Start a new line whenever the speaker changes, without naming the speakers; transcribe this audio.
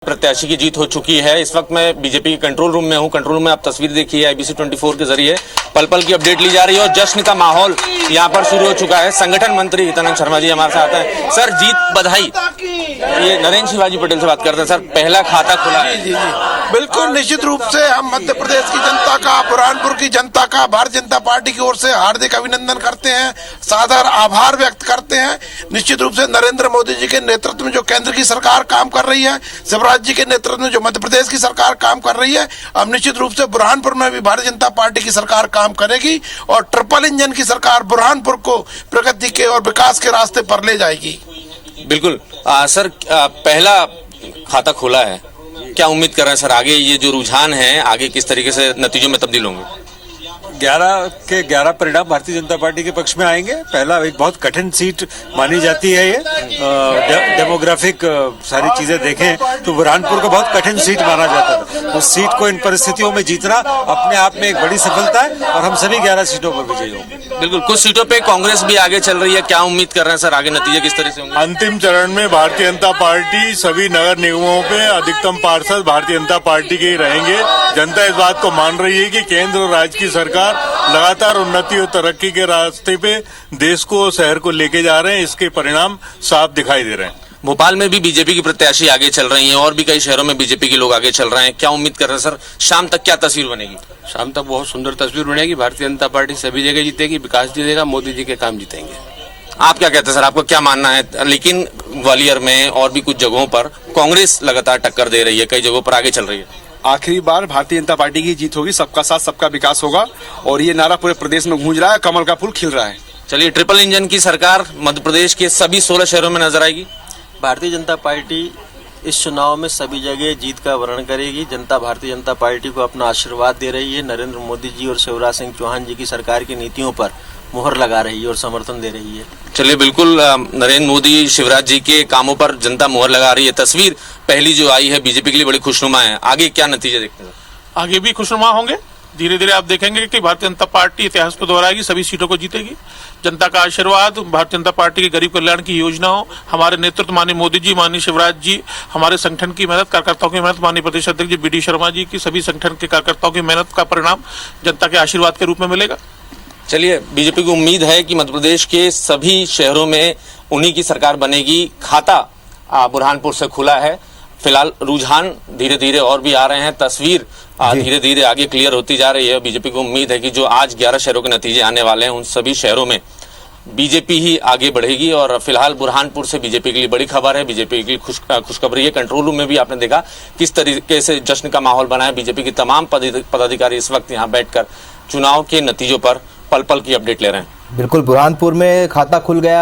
प्रत्याशी की जीत हो चुकी है। इस वक्त मैं बीजेपी के कंट्रोल रूम में हूं। कंट्रोल रूम में आप तस्वीर देखिए, आईबीसी 24 के जरिए पल पल की अपडेट ली जा रही है और जश्न का माहौल यहां पर शुरू हो चुका है। संगठन मंत्री हितानंद शर्मा जी हमारे साथ हैं। सर, जीत बधाई। ये नरेंद्र शिवाजी पटेल से बात करते हैं। सर, पहला खाता खुला है।
जी बिल्कुल, निश्चित रूप से हम मध्य प्रदेश की जनता का, बुरहानपुर की जनता का भारतीय जनता पार्टी की ओर से हार्दिक अभिनंदन करते हैं, सादर आभार व्यक्त करते हैं। निश्चित रूप से नरेंद्र मोदी जी के नेतृत्व में जो केंद्र की सरकार काम कर रही है, शिवराज जी के नेतृत्व में जो मध्य प्रदेश की सरकार काम कर रही है, अब निश्चित रूप से बुरहानपुर में भी भारतीय जनता पार्टी की सरकार काम करेगी और ट्रिपल इंजन की सरकार बुरहानपुर को प्रगति के और विकास के रास्ते पर ले जाएगी।
बिल्कुल। सर, पहला खाता खुला है, क्या उम्मीद कर रहे हैं सर? आगे ये जो रुझान है, आगे किस तरीके से नतीजों में तब्दील होंगे?
11 के 11 परिणाम भारतीय जनता पार्टी के पक्ष में आएंगे। पहला एक बहुत कठिन सीट मानी जाती है ये। डेमोग्राफिक सारी चीजें देखें तो बुरहानपुर को बहुत कठिन सीट माना जाता था। उस सीट को इन परिस्थितियों में जीतना अपने आप में एक बड़ी सफलता है और हम सभी 11 सीटों पर विजयी होंगे।
बिल्कुल। कुछ सीटों पे कांग्रेस भी आगे चल रही है, क्या उम्मीद कर रहे हैं सर? आगे नतीजे किस तरह से होंगे?
अंतिम चरण में भारतीय जनता पार्टी सभी नगर निगमों पे अधिकतम पार्षद भारतीय जनता पार्टी के ही रहेंगे। जनता इस बात को मान रही है कि केंद्र और राज्य की सरकार लगातार उन्नति और तरक्की के रास्ते पे देश को, शहर को लेके जा रहे हैं। इसके परिणाम साफ दिखाई दे रहे हैं।
भोपाल में भी बीजेपी की प्रत्याशी आगे चल रही हैं और भी कई शहरों में बीजेपी के लोग आगे चल रहे हैं, क्या उम्मीद कर रहे हैं सर? शाम तक क्या तस्वीर बनेगी?
शाम तक बहुत सुंदर तस्वीर बनेगी। भारतीय जनता पार्टी सभी जगह जीतेगी, विकास जीतेगा, मोदी जी के काम जीतेंगे।
आप क्या कहते हैं सर, आपको क्या मानना है? लेकिन ग्वालियर में और भी कुछ जगहों पर कांग्रेस लगातार टक्कर दे रही है, कई जगहों पर आगे चल रही है।
आखिरी बार भारतीय जनता पार्टी की जीत होगी, सबका साथ सबका विकास होगा और ये नारा पूरे प्रदेश में गूंज रहा है, कमल का फूल खिल रहा है।
चलिए, ट्रिपल इंजन की सरकार मध्य प्रदेश के सभी 16 शहरों में नजर आएगी।
भारतीय जनता पार्टी इस चुनाव में सभी जगह जीत का वर्णन करेगी। जनता भारतीय जनता पार्टी को अपना आशीर्वाद दे रही है। नरेंद्र मोदी जी और शिवराज सिंह चौहान जी की सरकार की नीतियों पर मुहर लगा रही है और समर्थन दे रही है।
चलिए, बिल्कुल। नरेंद्र मोदी, शिवराज जी के कामों पर जनता मुहर लगा रही है। तस्वीर पहली जो आई है बीजेपी के लिए बड़ी खुशनुमा है। आगे क्या नतीजे देखते हैं?
आगे भी खुशनुमा होंगे। धीरे धीरे आप देखेंगे कि भारतीय जनता पार्टी इतिहास को दोहराएगी, सभी सीटों को जीतेगी। जनता का आशीर्वाद, भारतीय जनता पार्टी की गरीब कल्याण की योजनाओं, हमारे नेतृत्व माननीय मोदी जी, माननीय शिवराज जी, हमारे संगठन की मेहनत, कार्यकर्ताओं की मेहनत, माननीय प्रदेश अध्यक्ष जी बी.डी. शर्मा जी की, सभी संगठन के कार्यकर्ताओं की मेहनत का परिणाम जनता के आशीर्वाद के रूप में मिलेगा।
चलिए, बीजेपी को उम्मीद है कि मध्य प्रदेश के सभी शहरों में उन्हीं की सरकार बनेगी। खाता बुरहानपुर से खुला है। फिलहाल रुझान धीरे धीरे और भी आ रहे हैं। तस्वीर धीरे धीरे आगे क्लियर होती जा रही है। बीजेपी को उम्मीद है कि जो आज 11 शहरों के नतीजे आने वाले हैं, उन सभी शहरों में बीजेपी ही आगे बढ़ेगी। और फिलहाल बुरहानपुर से बीजेपी के लिए बड़ी खबर है, बीजेपी की खुशखबरी है। कंट्रोल रूम में भी आपने देखा किस तरीके से जश्न का माहौल बना है। बीजेपी के तमाम पदाधिकारी इस वक्त यहाँ बैठकर चुनाव के नतीजों पर पल पल की अपडेट ले रहे हैं।
बिल्कुल, बुरहानपुर में खाता खुल गया।